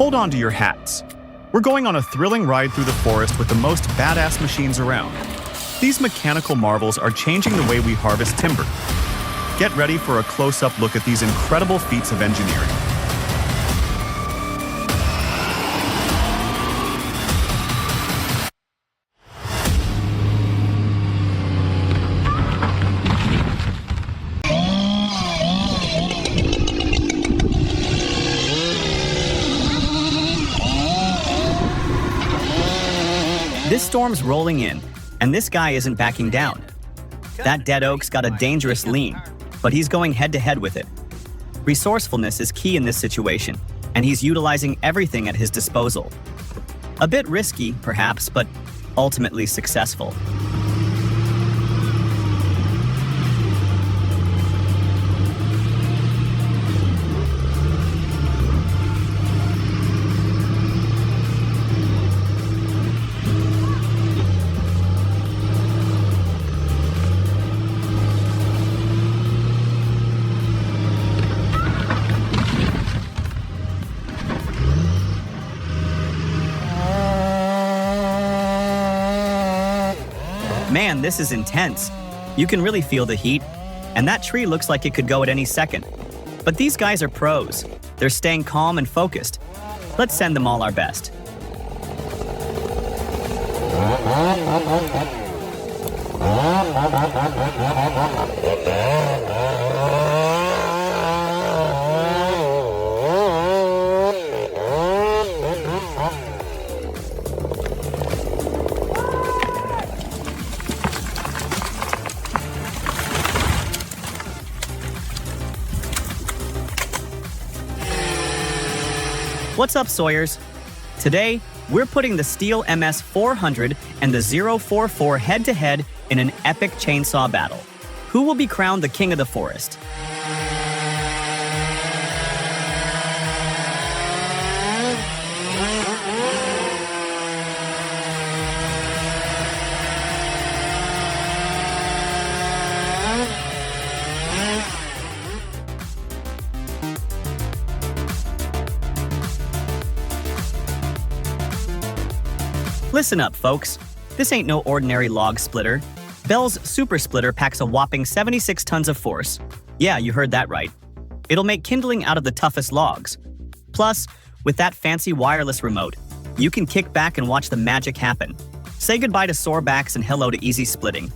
hold on to your hats. We're going on a thrilling ride through the forest with the most badass machines around. These mechanical marvels are changing the way we harvest timber. Get ready for a close-up look at these incredible feats of engineering. This storm's rolling in, and this guy isn't backing down. That dead oak's got a dangerous lean, but he's going head-to-head with it. Resourcefulness is key in this situation, and he's utilizing everything at his disposal. A bit risky, perhaps, but ultimately successful. Man, this is intense. You can really feel the heat, and that tree looks like it could go at any second. But these guys are pros. They're staying calm and focused. Let's send them all our best. What's up, Sawyers? Today, we're putting the Steel MS 400 and the 044 head-to-head in an epic chainsaw battle. Who will be crowned the king of the forest? Listen up, folks. This ain't no ordinary log splitter. Bell's Super Splitter packs a whopping 76 tons of force. Yeah, you heard that right. It'll make kindling out of the toughest logs. Plus, with that fancy wireless remote, you can kick back and watch the magic happen. Say goodbye to sore backs and hello to easy splitting.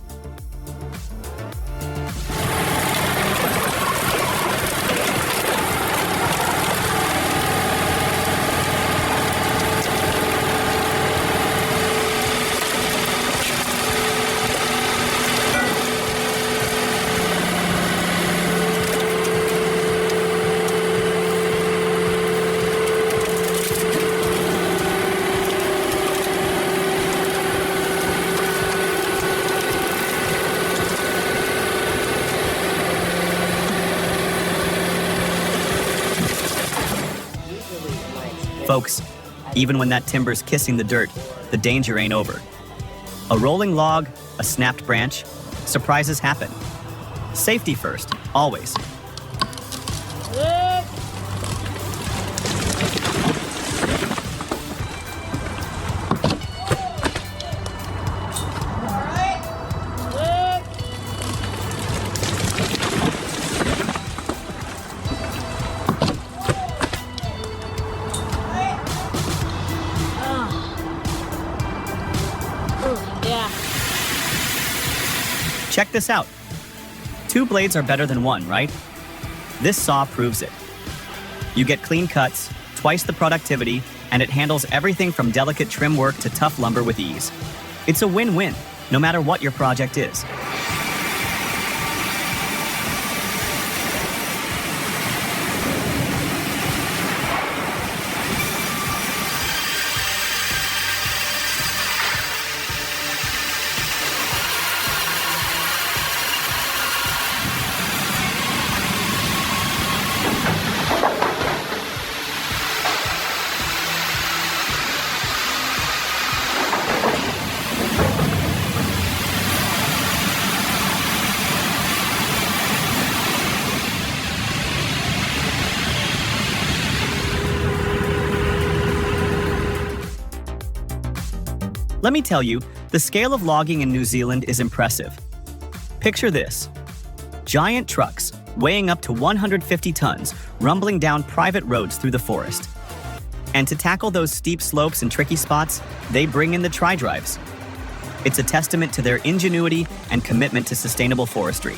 Folks, even when that timber's kissing the dirt, the danger ain't over. A rolling log, a snapped branch, surprises happen. Safety first, always. Check this out. 2 blades are better than 1, right? This saw proves it. You get clean cuts, twice the productivity, and it handles everything from delicate trim work to tough lumber with ease. It's a win-win, no matter what your project is. Let me tell you, the scale of logging in New Zealand is impressive. Picture this. Giant trucks, weighing up to 150 tons, rumbling down private roads through the forest. And to tackle those steep slopes and tricky spots, they bring in the tri-drives. It's a testament to their ingenuity and commitment to sustainable forestry.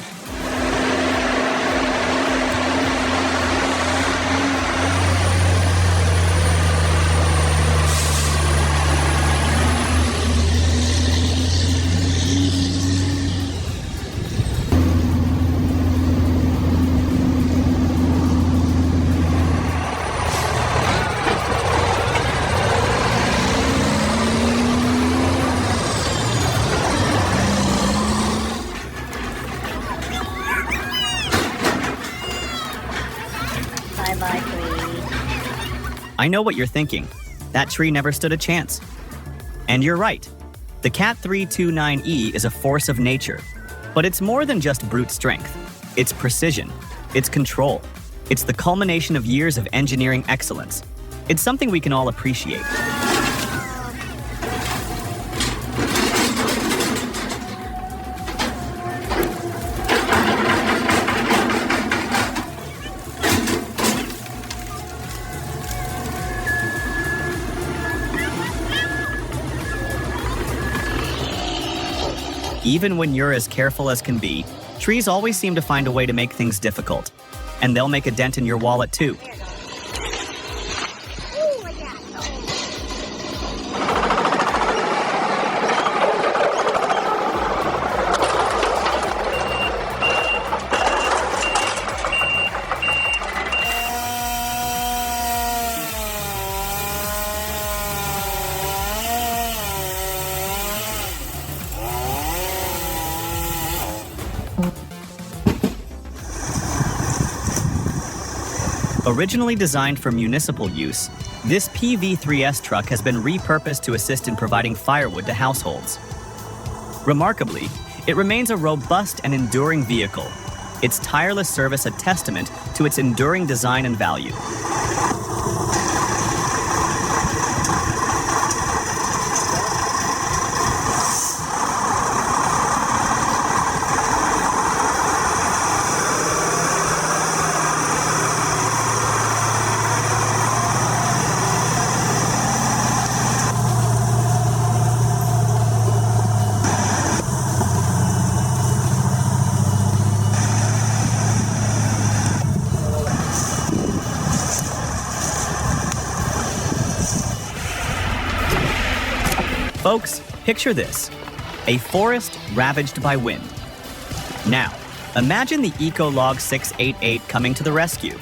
Bye-bye, tree. I know what you're thinking. That tree never stood a chance. And you're right. The Cat 329E is a force of nature. But it's more than just brute strength. It's precision. It's control. It's the culmination of years of engineering excellence. It's something we can all appreciate. Even when you're as careful as can be, trees always seem to find a way to make things difficult. And they'll make a dent in your wallet too. Originally designed for municipal use, this PV3S truck has been repurposed to assist in providing firewood to households. Remarkably, it remains a robust and enduring vehicle, its tireless service a testament to its enduring design and value. Folks, picture this, a forest ravaged by wind. Now, imagine the Ecolog 688 coming to the rescue.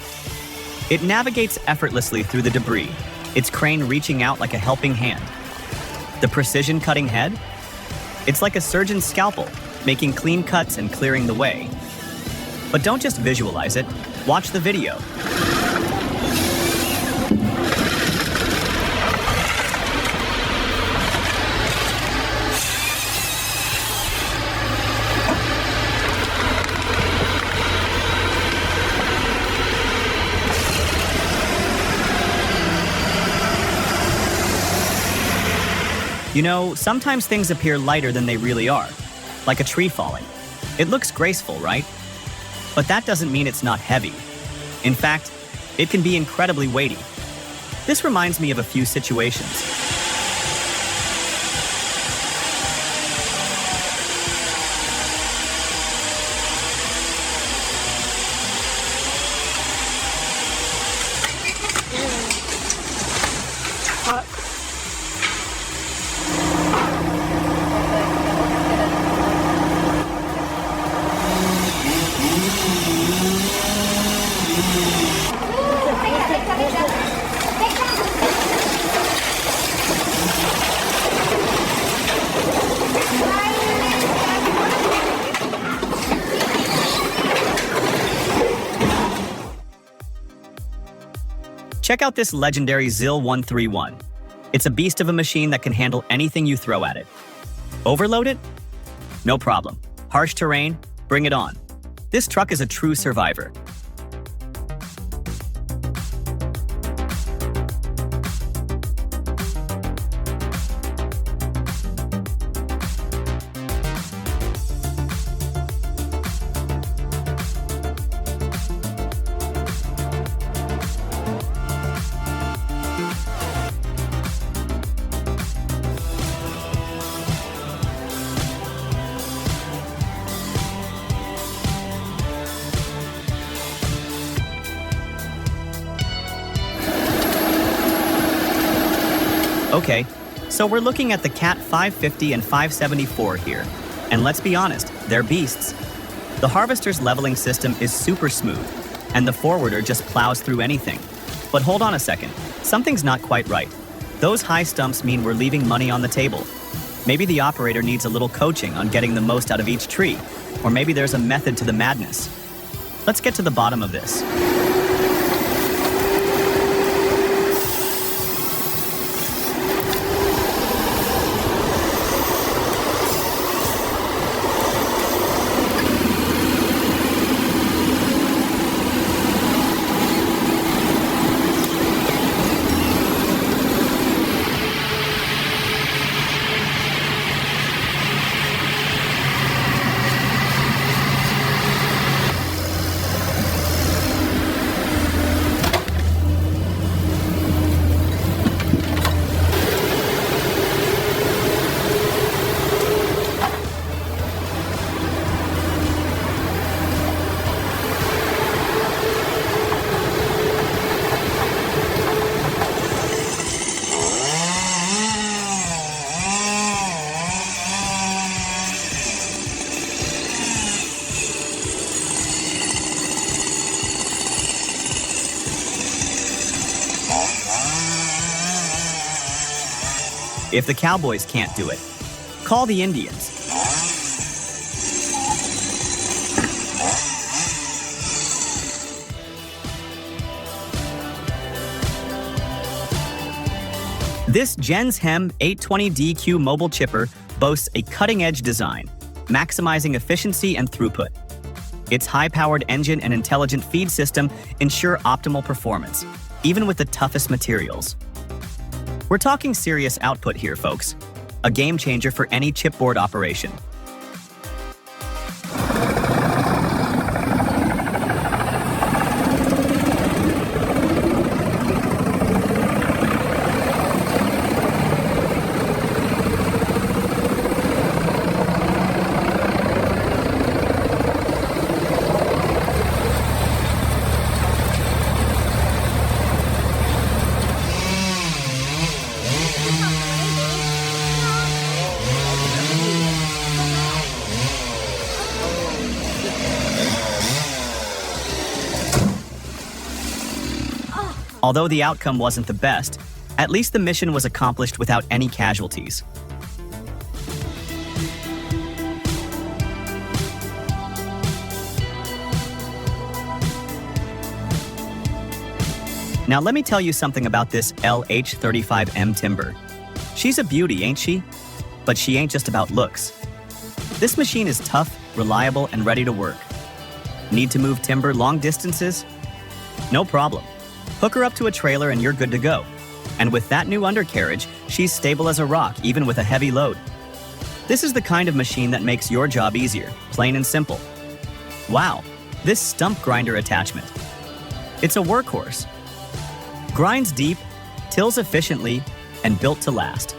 It navigates effortlessly through the debris, its crane reaching out like a helping hand. The precision cutting head? It's like a surgeon's scalpel, making clean cuts and clearing the way. But don't just visualize it, watch the video. You know, sometimes things appear lighter than they really are, like a tree falling. It looks graceful, right? But that doesn't mean it's not heavy. In fact, it can be incredibly weighty. This reminds me of a few situations. Check out this legendary ZIL 131. It's a beast of a machine that can handle anything you throw at it. Overload it? No problem. Harsh terrain? Bring it on. This truck is a true survivor. Okay, so we're looking at the Cat 550 and 574 here. And let's be honest, they're beasts. The harvester's leveling system is super smooth, and the forwarder just plows through anything. But hold on a second, something's not quite right. Those high stumps mean we're leaving money on the table. Maybe the operator needs a little coaching on getting the most out of each tree, or maybe there's a method to the madness. Let's get to the bottom of this. If the cowboys can't do it, call the Indians. This Jens Hem 820DQ mobile chipper boasts a cutting-edge design, maximizing efficiency and throughput. Its high-powered engine and intelligent feed system ensure optimal performance, even with the toughest materials. We're talking serious output here, folks. A game changer for any chipboard operation. Although the outcome wasn't the best, at least the mission was accomplished without any casualties. Now let me tell you something about this LH35M timber. She's a beauty, ain't she? But she ain't just about looks. This machine is tough, reliable, and ready to work. Need to move timber long distances? No problem. Hook her up to a trailer and you're good to go. And with that new undercarriage, she's stable as a rock, even with a heavy load. This is the kind of machine that makes your job easier, plain and simple. Wow, this stump grinder attachment. It's a workhorse. Grinds deep, tills efficiently, and built to last.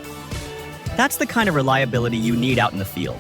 That's the kind of reliability you need out in the field.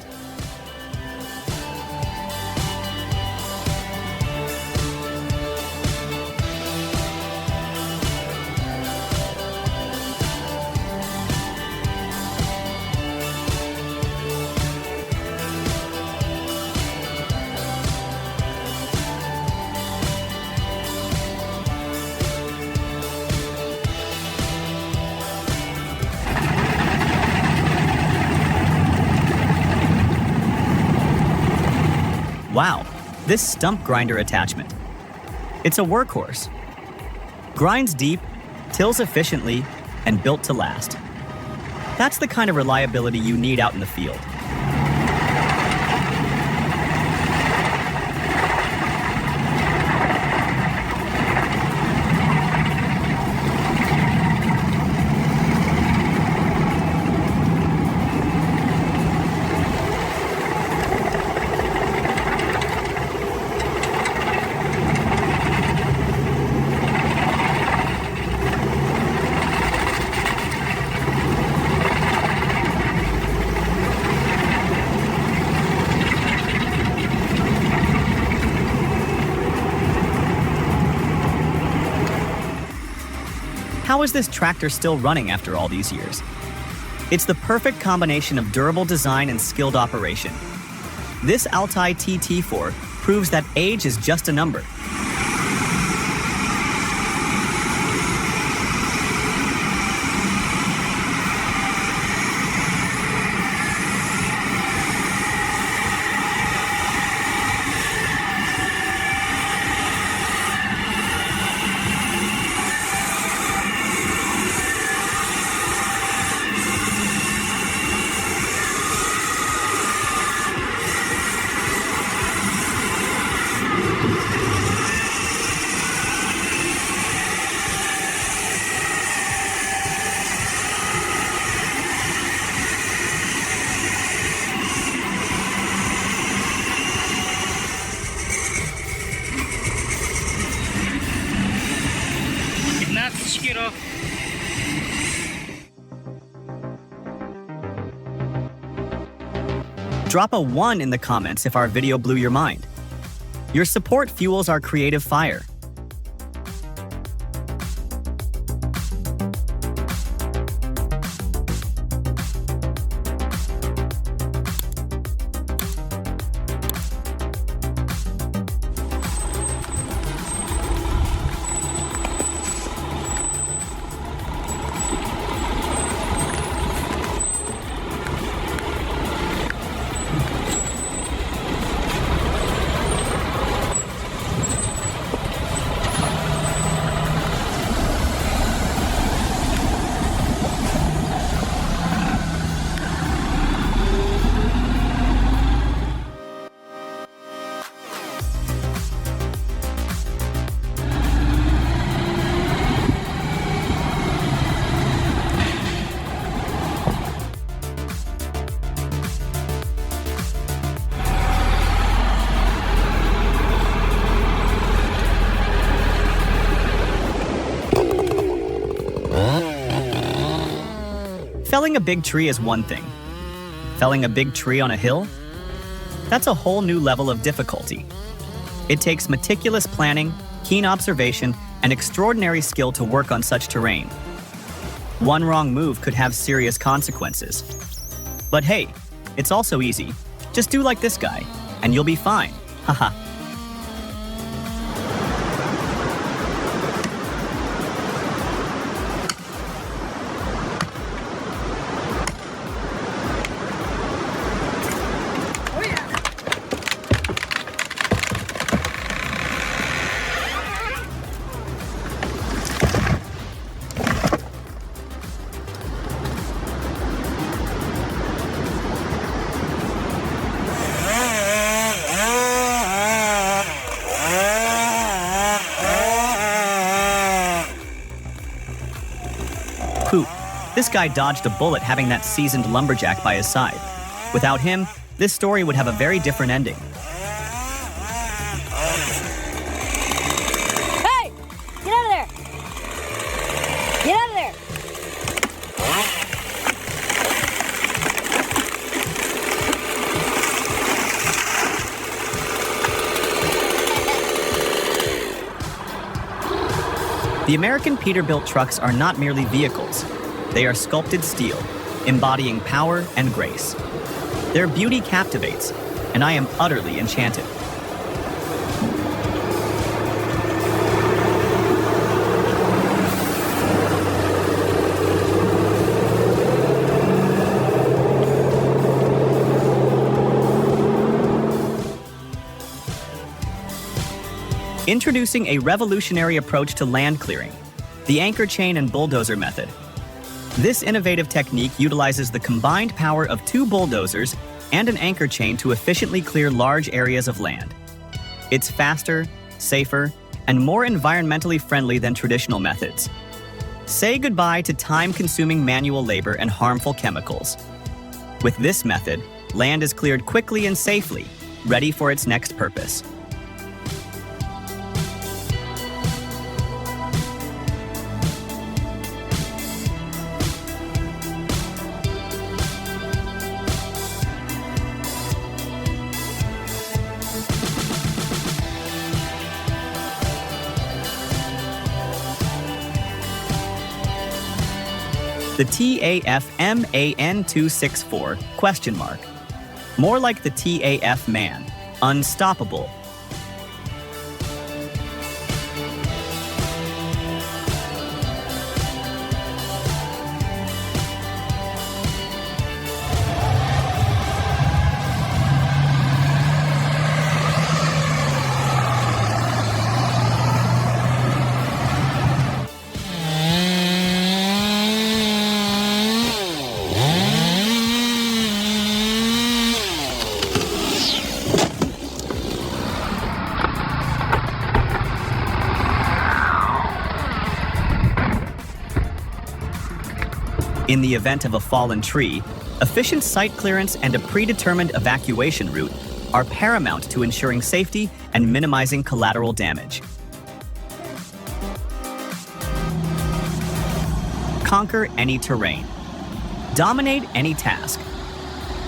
Wow, this stump grinder attachment. It's a workhorse. Grinds deep, tills efficiently, and built to last. That's the kind of reliability you need out in the field. how is this tractor still running after all these years? It's the perfect combination of durable design and skilled operation. This Altai TT4 proves that age is just a number. Drop a 1 in the comments if our video blew your mind. Your support fuels our creative fire. Felling a big tree is one thing. Felling a big tree on a hill? That's a whole new level of difficulty. It takes meticulous planning, keen observation, and extraordinary skill to work on such terrain. One wrong move could have serious consequences. But hey, it's also easy. Just do like this guy, and you'll be fine. Haha. Poop. This guy dodged a bullet having that seasoned lumberjack by his side. Without him, this story would have a very different ending. Hey! Get out of there! Get out of there! The American Peterbilt trucks are not merely vehicles. They are sculpted steel, embodying power and grace. Their beauty captivates, and I am utterly enchanted. Introducing a revolutionary approach to land clearing, the anchor chain and bulldozer method. This innovative technique utilizes the combined power of 2 bulldozers and an anchor chain to efficiently clear large areas of land. It's faster, safer, and more environmentally friendly than traditional methods. Say goodbye to time-consuming manual labor and harmful chemicals. With this method, land is cleared quickly and safely, ready for its next purpose. The TAFMAN264 question mark. More like the TAF man, unstoppable. In the event of a fallen tree, efficient site clearance and a predetermined evacuation route are paramount to ensuring safety and minimizing collateral damage. Conquer any terrain. Dominate any task.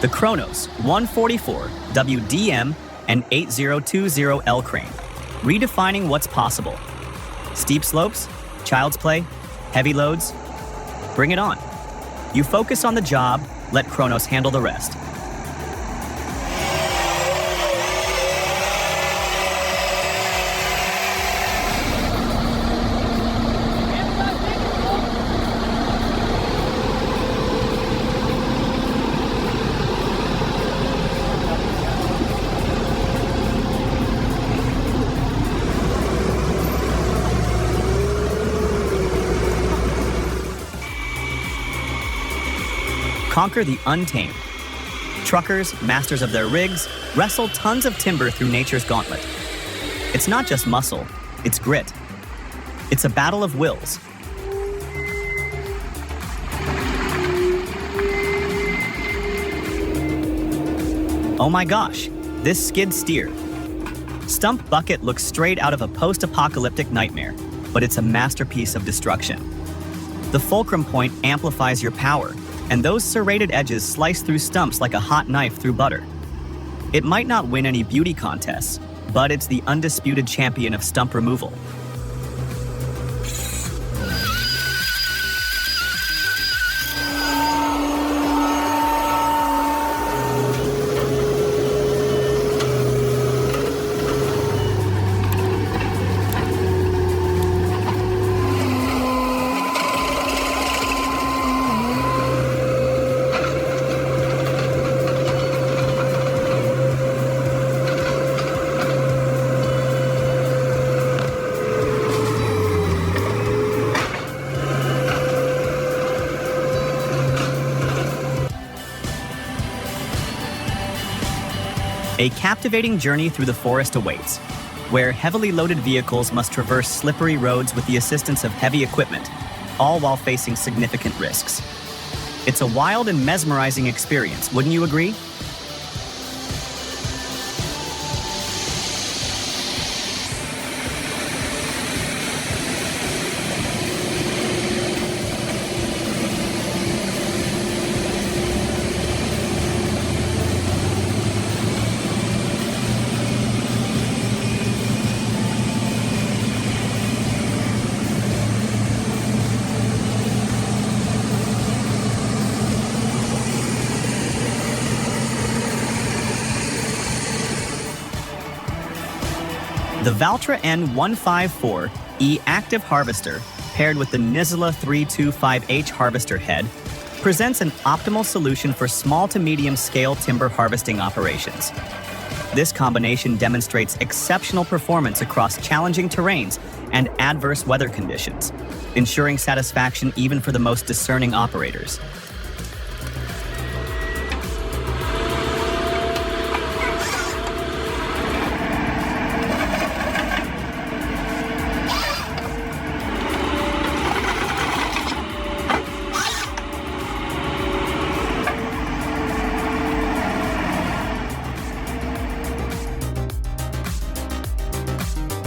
The Kronos 144, WDM, and 8020L crane, redefining what's possible. Steep slopes, child's play, heavy loads, bring it on. You focus on the job, let Kronos handle the rest. Conquer the untamed. Truckers, masters of their rigs, wrestle tons of timber through nature's gauntlet. It's not just muscle, it's grit. It's a battle of wills. Oh my gosh, this skid steer. Stump Bucket looks straight out of a post-apocalyptic nightmare, but it's a masterpiece of destruction. The fulcrum point amplifies your power, and those serrated edges slice through stumps like a hot knife through butter. It might not win any beauty contests, but it's the undisputed champion of stump removal. A captivating journey through the forest awaits, where heavily loaded vehicles must traverse slippery roads with the assistance of heavy equipment, all while facing significant risks. It's a wild and mesmerizing experience, wouldn't you agree? The Valtra N154E active harvester, paired with the Nizla 325H harvester head, presents an optimal solution for small to medium scale timber harvesting operations. This combination demonstrates exceptional performance across challenging terrains and adverse weather conditions, ensuring satisfaction even for the most discerning operators.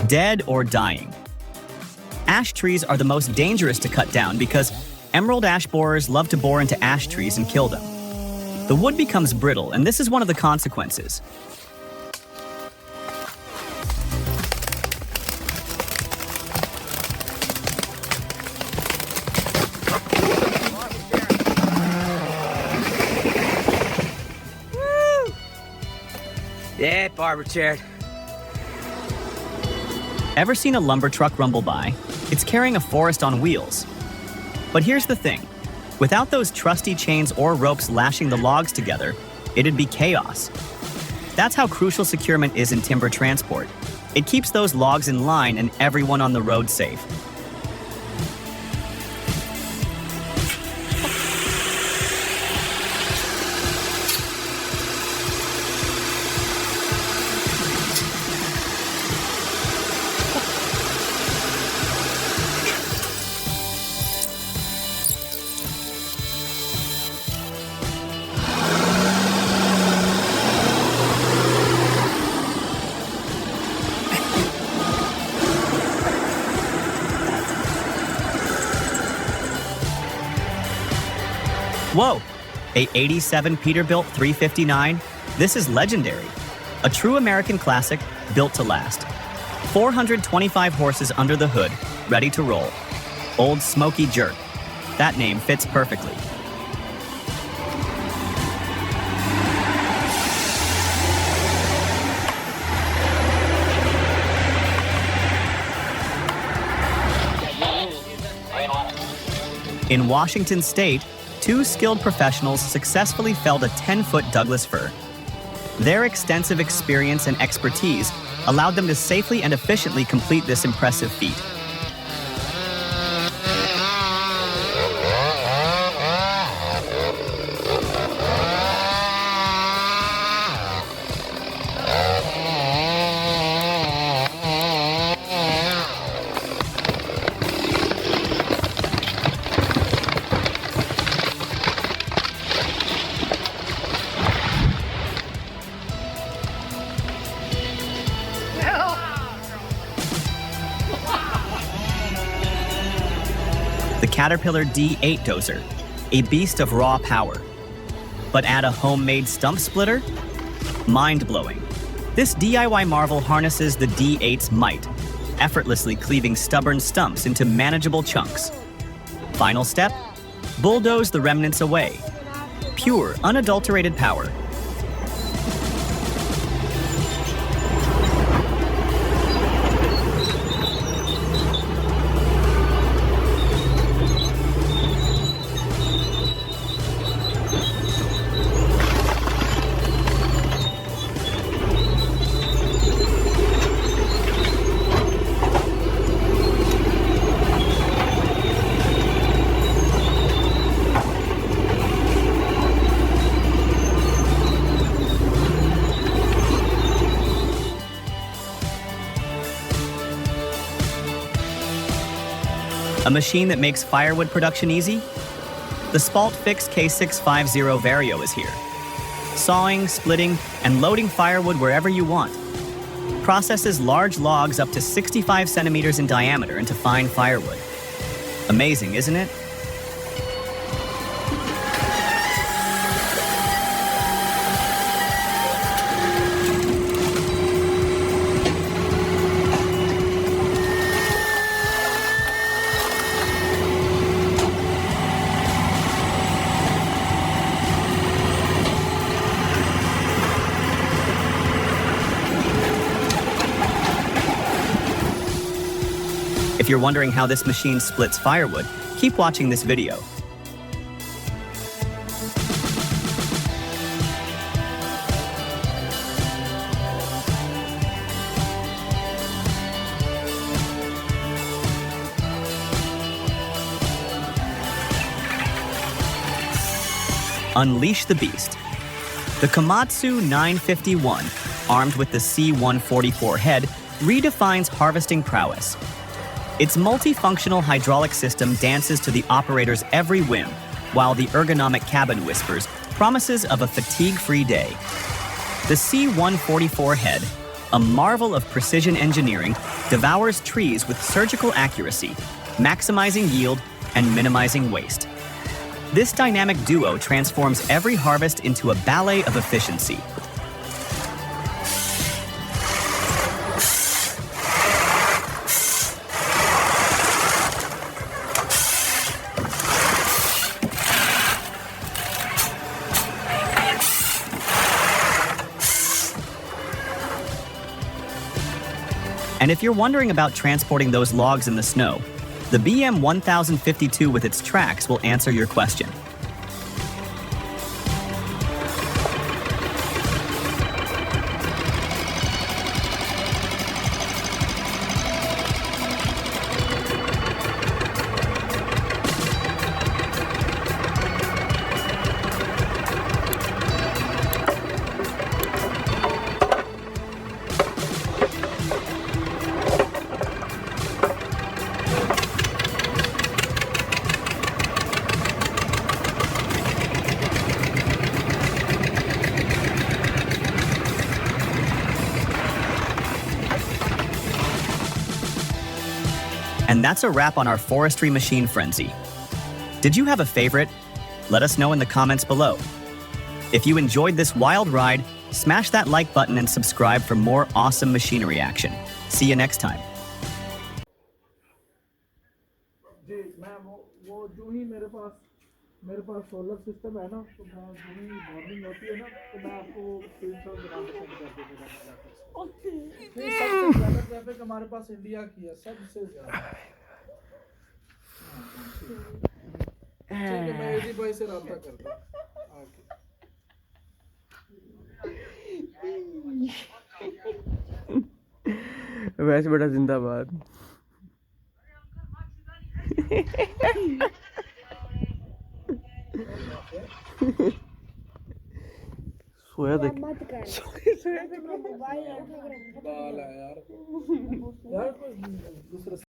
Dead or dying. Ash trees are the most dangerous to cut down because emerald ash borers love to bore into ash trees and kill them. The wood becomes brittle, and this is one of the consequences. right, barber chair. Ever seen a lumber truck rumble by? It's carrying a forest on wheels. But here's the thing. Without those trusty chains or ropes lashing the logs together, it'd be chaos. That's how crucial securement is in timber transport. It keeps those logs in line and everyone on the road safe. Whoa, a 87 Peterbilt 359? This is legendary. A true American classic built to last. 425 horses under the hood, ready to roll. Old Smoky Jerk. That name fits perfectly. In Washington State, 2 skilled professionals successfully felled a 10-foot Douglas fir. Their extensive experience and expertise allowed them to safely and efficiently complete this impressive feat. The Caterpillar D8 dozer, a beast of raw power. But add a homemade stump splitter? Mind-blowing. This DIY marvel harnesses the D8's might, effortlessly cleaving stubborn stumps into manageable chunks. Final step? Bulldoze the remnants away. Pure, unadulterated power. A machine that makes firewood production easy? The Spalt Fix K650 Vario is here. Sawing, splitting, and loading firewood wherever you want. Processes large logs up to 65 centimeters in diameter into fine firewood. Amazing, isn't it? If you're wondering how this machine splits firewood, keep watching this video. Unleash the beast. The Komatsu 951, armed with the C144 head, redefines harvesting prowess. Its multifunctional hydraulic system dances to the operator's every whim, while the ergonomic cabin whispers promises of a fatigue-free day. The C144 head, a marvel of precision engineering, devours trees with surgical accuracy, maximizing yield and minimizing waste. This dynamic duo transforms every harvest into a ballet of efficiency. And if you're wondering about transporting those logs in the snow, the BM 1052 with its tracks will answer your question. And that's a wrap on our forestry machine frenzy. Did you have a favorite? Let us know in the comments below. If you enjoyed this wild ride, smash that like button and subscribe for more awesome machinery action. See you next time. जी मैं वो जो ही मेरे पास solar system है ना, तो मैं जो ही morning होती है ना, तो मैं आपको स्क्रीनशॉट बना के सेंड कर दूंगा। ओके, ये सबसे ज़्यादा ट्रैफिक हमारे पास इंडिया की है, सबसे ज़्यादा। ठीक है, मैं एजी भाई से रब्ता करता हूँ। वैसे बड़ा जिंदाबाद। सोया देख बाल है यार, यार दूसरे